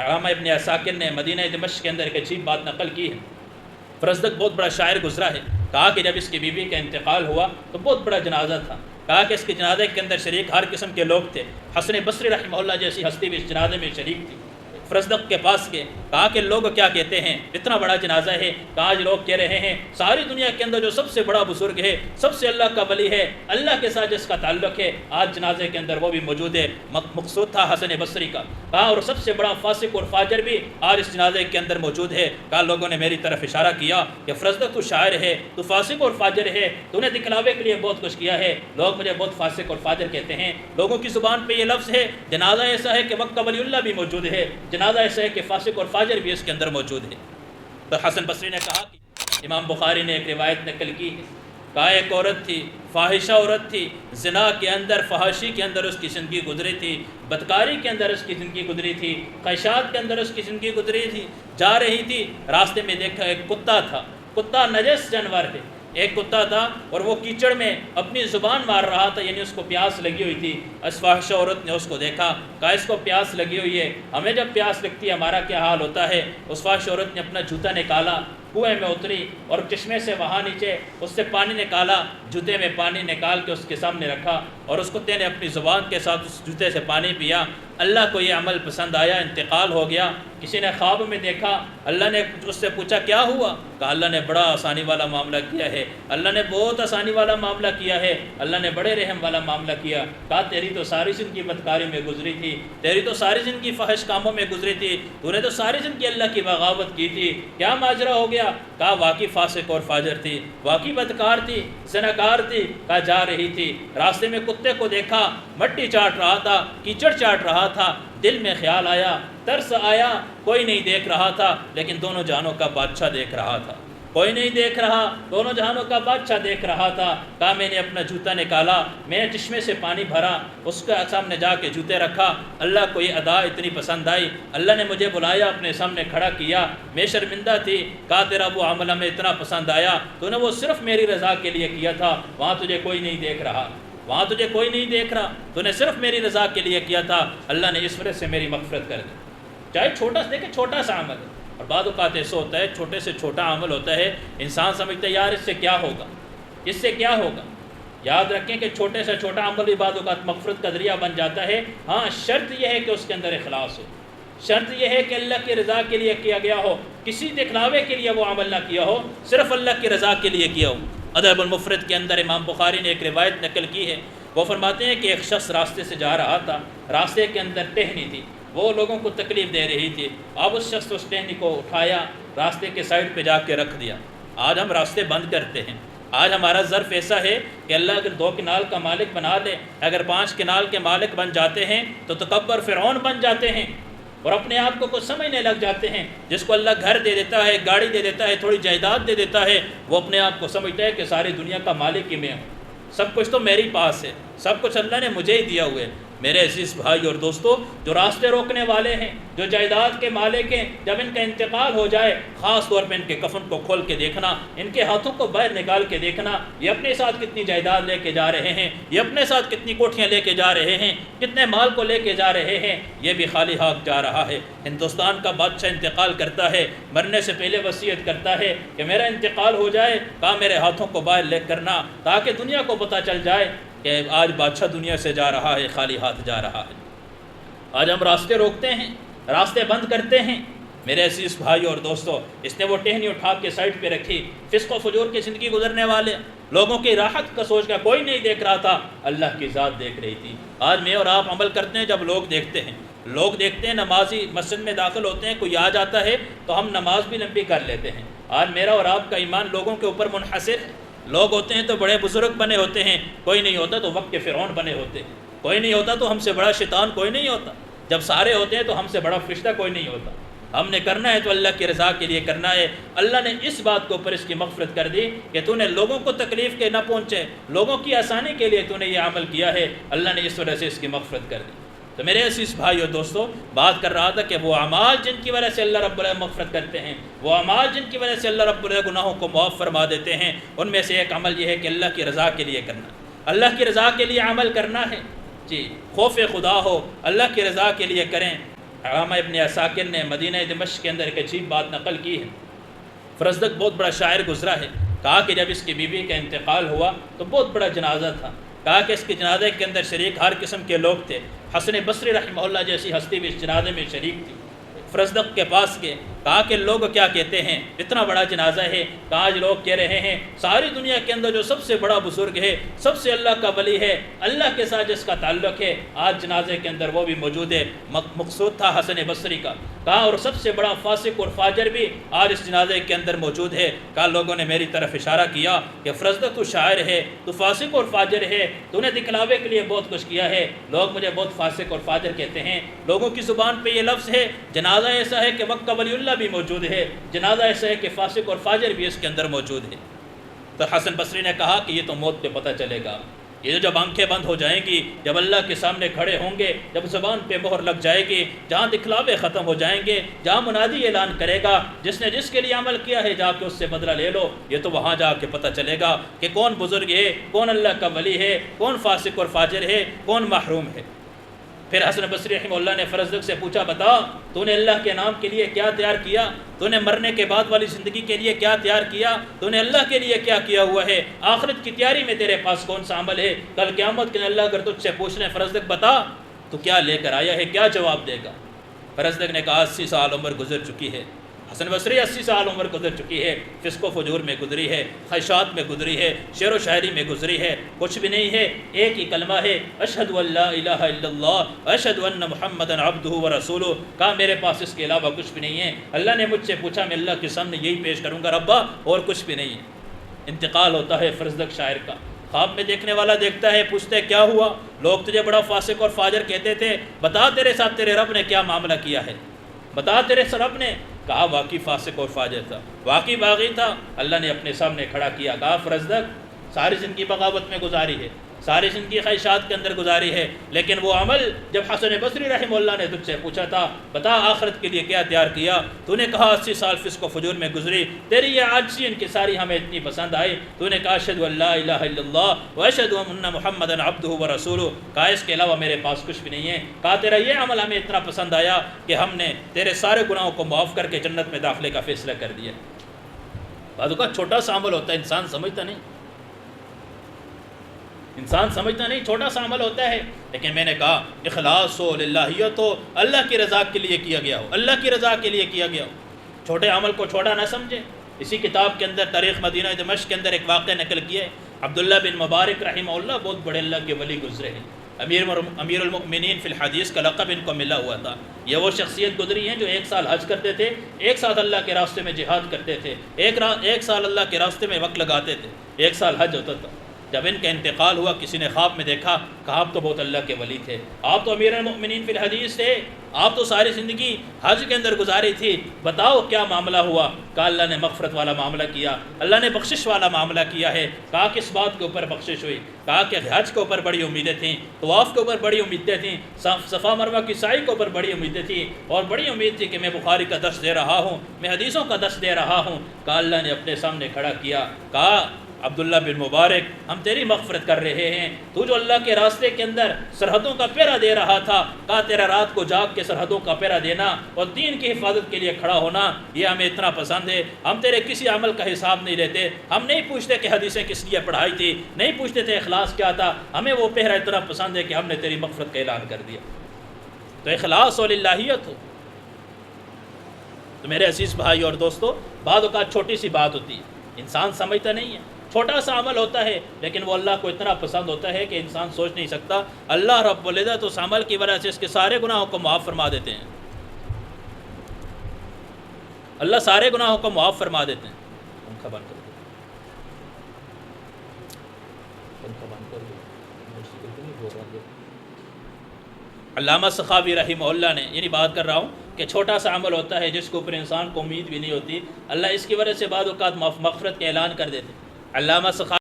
علامہ ابن عساکر نے مدینہ دمشق کے اندر ایک عجیب بات نقل کی ہے۔ فرزدق بہت بڑا شاعر گزرا ہے، کہا کہ جب اس کی بیوی کا انتقال ہوا تو بہت بڑا جنازہ تھا، کہا کہ اس کے جنازے کے اندر شریک ہر قسم کے لوگ تھے، حسن بصری رحمہ اللہ جیسی ہستی بھی اس جنازے میں شریک تھی۔ فرزدق کے پاس گئے، کہا کہ لوگ کیا کہتے ہیں، اتنا بڑا جنازہ ہے، کہا آج لوگ کہہ رہے ہیں ساری دنیا کے اندر جو سب سے بڑا بزرگ ہے، سب سے اللہ کا ولی ہے، اللہ کے ساتھ جس کا تعلق ہے، آج جنازے کے اندر وہ بھی موجود ہے۔ مقصود تھا حسن بصری کا، کہا اور سب سے بڑا فاسق اور فاجر بھی آج اس جنازے کے اندر موجود ہے۔ کہا لوگوں نے میری طرف اشارہ کیا کہ فرزدق تو شاعر ہے، تو فاسق اور فاجر ہے، تو نے دکھلاوے کے لیے بہت کچھ کیا ہے، لوگ مجھے بہت فاسق اور فاجر کہتے ہیں۔ لوگوں کی زبان پہ یہ لفظ ہے، جنازہ ایسا ہے کہ وقت کا ولی اللہ بھی موجود ہے، جنازہ ایسا ہے کہ فاسق اور فاجر بھی اس کے اندر موجود ہے۔ تو حسن بصری نے کہا کہ امام بخاری نے ایک روایت نقل کی ہے، کہا ایک عورت تھی، فاحشہ عورت تھی، زنا کے اندر، فحاشی کے اندر اس کی زندگی گزری تھی، بدکاری کے اندر اس کی زندگی گزری تھی، خواہشات کے اندر اس کی زندگی گزری تھی۔ جا رہی تھی، راستے میں دیکھا ایک کتا تھا، کتا نجس جانور ہے، ایک کتا تھا اور وہ کیچڑ میں اپنی زبان مار رہا تھا، یعنی اس کو پیاس لگی ہوئی تھی۔ اس فاحشہ عورت نے اس کو دیکھا، کہا اس کو پیاس لگی ہوئی ہے، ہمیں جب پیاس لگتی ہے ہمارا کیا حال ہوتا ہے۔ اس فاحشہ عورت نے اپنا جوتا نکالا، کنویں میں اتری اور چشمے سے وہاں نیچے اس سے پانی نکالا، جوتے میں پانی نکال کے اس کے سامنے رکھا اور اس کتے نے اپنی زبان کے ساتھ اس جوتے سے پانی پیا۔ اللہ کو یہ عمل پسند آیا، انتقال ہو گیا۔ کسی نے خواب میں دیکھا، اللہ نے اس سے پوچھا کیا ہوا، کہا اللہ نے بڑا آسانی والا معاملہ کیا ہے، اللہ نے بہت آسانی والا معاملہ کیا ہے، اللہ نے بڑے رحم والا معاملہ کیا۔ کہا تیری تو ساری زندگی بدکاری میں گزری تھی، تیری تو ساری زندگی فحش کاموں میں گزری تھی، تو نے تو ساری زندگی اللہ کی بغاوت کی تھی، کیا ماجرا ہو گیا۔ کہا واقعی فاسق اور فاجر تھی، واقعی بدکار تھی، زناکار تھی۔ کہا جا رہی تھی، راستے میں کتے کو دیکھا، مٹی چاٹ رہا تھا، کیچڑ چاٹ رہا تھا، دل میں خیال آیا، ترس آیا، کوئی نہیں دیکھ رہا تھا لیکن دونوں جہانوں کا بادشاہ دیکھ رہا تھا، کوئی نہیں دیکھ رہا، دونوں جہانوں کا بادشاہ دیکھ رہا تھا۔ کہا میں نے اپنا جوتا نکالا، میں نے چشمے سے پانی بھرا، اس کے سامنے جا کے جوتے رکھا، اللہ کو یہ ادا اتنی پسند آئی، اللہ نے مجھے بلایا، اپنے سامنے کھڑا کیا، میں شرمندہ تھی۔ کہا تیرا وہ عمل ہمیں اتنا پسند آیا، تو نے وہ صرف میری رضا کے لیے کیا تھا، وہاں تجھے کوئی نہیں دیکھ رہا، وہاں تجھے کوئی نہیں دیکھ رہا، تو نے صرف میری رضا کے لیے کیا تھا، اللہ نے اس وجہ سے میری مغفرت کر دی۔ چاہے چھوٹا سے دیکھیں، چھوٹا سا عمل ہے، اور بعض اوقات ایسا ہوتا ہے چھوٹے سے چھوٹا عمل ہوتا ہے، انسان سمجھتا ہے یار اس سے کیا ہوگا، اس سے کیا ہوگا۔ یاد رکھیں کہ چھوٹے سے چھوٹا عمل بھی بعض اوقات مغفرت کا ذریعہ بن جاتا ہے۔ ہاں شرط یہ ہے کہ اس کے اندر اخلاص ہو، شرط یہ ہے کہ اللہ کی رضا کے لیے کیا گیا ہو، کسی دکھلاوے کے لیے وہ عمل نہ کیا ہو، صرف اللہ کی رضا کے لیے کیا ہو۔ ادب المفرد کے اندر امام بخاری نے ایک روایت نقل کی ہے، وہ فرماتے ہیں کہ ایک شخص راستے سے جا رہا تھا، راستے کے اندر ٹہنی تھی، وہ لوگوں کو تکلیف دے رہی تھی، اب اس شخص اس ٹہنی کو اٹھایا، راستے کے سائڈ پہ جا کے رکھ دیا۔ آج ہم راستے بند کرتے ہیں، آج ہمارا ظرف ایسا ہے کہ اللہ اگر 2 کنال کا مالک بنا دے، اگر 5 کنال کے مالک بن جاتے ہیں تو تکبر فرعون بن جاتے ہیں اور اپنے آپ کو کچھ سمجھنے لگ جاتے ہیں۔ جس کو اللہ گھر دے دیتا ہے، گاڑی دے دیتا ہے، تھوڑی جائیداد دے دیتا ہے، وہ اپنے آپ کو سمجھتا ہے کہ ساری دنیا کا مالک ہی میں ہوں، سب کچھ تو میری پاس ہے، سب کچھ اللہ نے مجھے ہی دیا ہوئے۔ میرے عزیز بھائی اور دوستو، جو راستے روکنے والے ہیں، جو جائیداد کے مالک ہیں، جب ان کا انتقال ہو جائے، خاص طور پہ ان کے کفن کو کھول کے دیکھنا، ان کے ہاتھوں کو باہر نکال کے دیکھنا، یہ اپنے ساتھ کتنی جائیداد لے کے جا رہے ہیں، یہ اپنے ساتھ کتنی کوٹھیاں لے کے جا رہے ہیں، کتنے مال کو لے کے جا رہے ہیں، یہ بھی خالی ہاتھ جا رہا ہے۔ ہندوستان کا بادشاہ انتقال کرتا ہے، مرنے سے پہلے وصیت کرتا ہے کہ میرا انتقال ہو جائے، کہا میرے ہاتھوں کو باہر لے کرنا، تاکہ دنیا کو پتہ چل جائے کہ آج بادشاہ دنیا سے جا رہا ہے، خالی ہاتھ جا رہا ہے۔ آج ہم راستے روکتے ہیں، راستے بند کرتے ہیں۔ میرے عزیز بھائی اور دوستو، اس نے وہ ٹہنی اٹھا کے سائڈ پہ رکھی، فسق و فجور کی زندگی گزرنے والے لوگوں کی راحت کا سوچ کا کوئی نہیں دیکھ رہا تھا، اللہ کی ذات دیکھ رہی تھی۔ آج میں اور آپ عمل کرتے ہیں جب لوگ دیکھتے ہیں، لوگ دیکھتے ہیں، نمازی مسجد میں داخل ہوتے ہیں، کوئی آ جاتا ہے تو ہم نماز بھی لمبی کر لیتے ہیں۔ آج میرا اور آپ کا ایمان لوگوں کے اوپر منحصر ہے، لوگ ہوتے ہیں تو بڑے بزرگ بنے ہوتے ہیں، کوئی نہیں ہوتا تو وقت کے فرعون بنے ہوتے ہیں، کوئی نہیں ہوتا تو ہم سے بڑا شیطان کوئی نہیں ہوتا، جب سارے ہوتے ہیں تو ہم سے بڑا فرشتہ کوئی نہیں ہوتا۔ ہم نے کرنا ہے تو اللہ کی رضا کے لیے کرنا ہے۔ اللہ نے اس بات کو اوپر اس کی مغفرت کر دی کہ تو نے لوگوں کو تکلیف کے نہ پہنچے، لوگوں کی آسانی کے لیے تو نے یہ عمل کیا ہے، اللہ نے اس وجہ سے اس کی مغفرت کر دی۔ تو میرے عزیز بھائی اور دوستو، بات کر رہا تھا کہ وہ اعمال جن کی وجہ سے اللہ رب العزت مغفرت کرتے ہیں، وہ اعمال جن کی وجہ سے اللہ رب العزت گناہوں کو معاف فرما دیتے ہیں، ان میں سے ایک عمل یہ ہے کہ اللہ کی رضا کے لیے کرنا، اللہ کی رضا کے لیے عمل کرنا ہے۔ جی خوف خدا ہو، اللہ کی رضا کے لیے کریں۔ علامہ ابن عساکر نے مدینہ دمشق کے اندر ایک عجیب بات نقل کی ہے۔ فرزدق بہت بڑا شاعر گزرا ہے، کہا کہ جب اس کی بیوی کا انتقال ہوا تو بہت بڑا جنازہ تھا، کہا کہ اس کے جنازے کے اندر شریک ہر قسم کے لوگ تھے۔ حسن بصری رحمہ اللہ جیسی ہستی بھی اس جنازے میں شریک تھی۔ فرزدق کے پاس کے کہا کہ لوگ کیا کہتے ہیں، اتنا بڑا جنازہ ہے، کہا آج لوگ کہہ رہے ہیں ساری دنیا کے اندر جو سب سے بڑا بزرگ ہے، سب سے اللہ کا ولی ہے، اللہ کے ساتھ جس کا تعلق ہے، آج جنازے کے اندر وہ بھی موجود ہے۔ مقصود تھا حسن بصری کا، کہا اور سب سے بڑا فاسق اور فاجر بھی آج اس جنازے کے اندر موجود ہے۔ کہا لوگوں نے میری طرف اشارہ کیا کہ فرزدق تو شاعر ہے، تو فاسق اور فاجر ہے، تو نے دکھلاوے کے لیے بہت کچھ کیا ہے، لوگ مجھے بہت فاسق اور فاجر کہتے ہیں۔ لوگوں کی زبان پہ یہ لفظ ہے، جنازہ ایسا ہے کہ وقت کا ولی اللہ بھی موجود ہے، جنازہ ایسا ہے کہ فاسق اور فاجر بھی اس کے اندر موجود ہے۔ تو حسن بصری نے کہا کہ یہ تو موت پہ پتہ چلے گا، یہ جب آنکھیں بند ہو جائیں گی، جب اللہ کے سامنے کھڑے ہوں گے، جب زبان پہ مہر لگ جائے گی، جہاں دکھلاوے ختم ہو جائیں گے، جہاں منادی اعلان کرے گا جس نے جس کے لیے عمل کیا ہے جا کے اس سے بدلہ لے لو، یہ تو وہاں جا کے پتہ چلے گا کہ کون بزرگ ہے، کون اللہ کا ولی ہے، کون فاسق اور فاجر ہے، کون محروم ہے۔ پھر حسن بصری رحمہ اللہ نے فرزدق سے پوچھا، بتا تو نے اللہ کے نام کے لیے کیا تیار کیا، تو نے مرنے کے بعد والی زندگی کے لیے کیا تیار کیا، تو نے اللہ کے لیے کیا کیا ہوا ہے، آخرت کی تیاری میں تیرے پاس کون سا عمل ہے، کل قیامت کے دن اللہ اگر تجھ سے پوچھ لیں فرزدق بتا تو کیا لے کر آیا ہے، کیا جواب دے گا؟ فرزدق نے کہا 80 سال عمر گزر چکی ہے۔ حسن بصری 80 سال عمر گزر چکی ہے، فسق و فجور میں گزری ہے، خواہشات میں گزری ہے، شعر و شاعری میں گزری ہے، کچھ بھی نہیں ہے، ایک ہی کلمہ ہے، اشہد ان لا الہ الا اللہ اشہد ان محمدا عبدہ ورسولہ۔ کہا میرے پاس اس کے علاوہ کچھ بھی نہیں ہے، اللہ نے مجھ سے پوچھا میں اللہ کے سامنے یہی پیش کروں گا ربا، اور کچھ بھی نہیں ہے۔ انتقال ہوتا ہے فرزدق شاعر کا، خواب میں دیکھنے والا دیکھتا ہے، پوچھتا ہے کیا ہوا، لوگ تجھے بڑا فاسق اور فاجر کہتے تھے، بتا تیرے ساتھ تیرے رب نے کیا معاملہ کیا ہے، بتا تیرے رب نے۔ کہا واقعی فاسق اور فاجر تھا، واقعی باغی تھا، اللہ نے اپنے سامنے کھڑا کیا۔ کہا فرزدق ساری زندگی بغاوت میں گزاری ہے، ساری زندگی خواہشات کے اندر گزاری ہے، لیکن وہ عمل جب حسن بصری رحمہ اللہ نے تجھ سے پوچھا تھا بتا آخرت کے لیے کیا تیار کیا، تو نے کہا 80 سال فسق و فجور میں گزری، تیری یہ عاجزی انکساری ہمیں اتنی پسند آئی، تو نے کہا اشہد ان لا الہ الا اللہ واشہد ان محمدا عبدہ ورسولہ۔ کہا اس کے علاوہ میرے پاس کچھ بھی نہیں ہے۔ کہا تیرا یہ عمل ہمیں اتنا پسند آیا کہ ہم نے تیرے سارے گناہوں کو معاف کر کے جنت میں داخلے کا فیصلہ کر دیا۔ بعض اوقات چھوٹا سا عمل ہوتا ہے، انسان سمجھتا نہیں، انسان سمجھتا نہیں، چھوٹا سا عمل ہوتا ہے، لیکن میں نے کہا اخلاص ہو، للہیت ہو، اللہ کی رضا کے لیے کیا گیا ہو، اللہ کی رضا کے لیے کیا گیا ہو، چھوٹے عمل کو چھوٹا نہ سمجھے۔ اسی کتاب کے اندر تاریخ مدینہ دمشق کے اندر ایک واقعہ نقل کیا ہے، عبداللہ بن مبارک رحمہ اللہ بہت بڑے اللہ کے ولی گزرے ہیں، امیر المؤمنین فی الحدیث کا لقب ان کو ملا ہوا تھا۔ یہ وہ شخصیت گزری ہیں جو 1 سال حج کرتے تھے، 1 سال اللہ کے راستے میں جہاد کرتے تھے، 1 سال اللہ کے راستے میں وقت لگاتے تھے، 1 سال حج ہوتا تھا۔ جب ان کا انتقال ہوا کسی نے خواب میں دیکھا، کہا آپ تو بہت اللہ کے ولی تھے، آپ تو امیر المؤمنین فی الحدیث تھے، آپ تو ساری زندگی حج کے اندر گزاری تھی، بتاؤ کیا معاملہ ہوا؟ کہا اللہ نے مغفرت والا معاملہ کیا، اللہ نے بخشش والا معاملہ کیا ہے۔ کہا کس بات کے اوپر بخشش ہوئی؟ کہا کہ حج کے اوپر بڑی امیدیں تھیں، طواف کے اوپر بڑی امیدیں تھیں، صفا مروہ کی سعی کے اوپر بڑی امیدیں تھیں، اور بڑی امید تھی کہ میں بخاری کا درس دے رہا ہوں، میں حدیثوں کا درس دے رہا ہوں۔ کہا اللہ نے اپنے سامنے کھڑا کیا، کہا عبداللہ بن مبارک ہم تیری مغفرت کر رہے ہیں، تو جو اللہ کے راستے کے اندر سرحدوں کا پہرا دے رہا تھا، کہا تیرا رات کو جاگ کے سرحدوں کا پہرا دینا اور دین کی حفاظت کے لیے کھڑا ہونا یہ ہمیں اتنا پسند ہے، ہم تیرے کسی عمل کا حساب نہیں لیتے، ہم نہیں پوچھتے کہ حدیثیں کس لیے پڑھائی تھی، نہیں پوچھتے تھے اخلاص کیا تھا، ہمیں وہ پہرا اتنا پسند ہے کہ ہم نے تیری مغفرت کا اعلان کر دیا۔ تو اخلاص اور للہیت ہو۔ تو میرے عزیز بھائی اور دوستو، بعض اوقات چھوٹی سی بات ہوتی ہے، انسان سمجھتا نہیں ہے، چھوٹا سا عمل ہوتا ہے، لیکن وہ اللہ کو اتنا پسند ہوتا ہے کہ انسان سوچ نہیں سکتا۔ اللہ رب العزت اس عمل کی وجہ سے اس کے سارے گناہوں کو معاف فرما دیتے ہیں، اللہ سارے گناہوں کو معاف فرما دیتے ہیں۔ پنکھا بند کر دو، پنکھا بند کر دو۔ علامہ سخاوی رحمہ اللہ نے یعنی بات کر رہا ہوں کہ چھوٹا سا عمل ہوتا ہے جس کے اوپر انسان کو امید بھی نہیں ہوتی، اللہ اس کی وجہ سے بعض اوقات مغفرت کا اعلان کر دیتے ہیں۔ علامہ سخاوی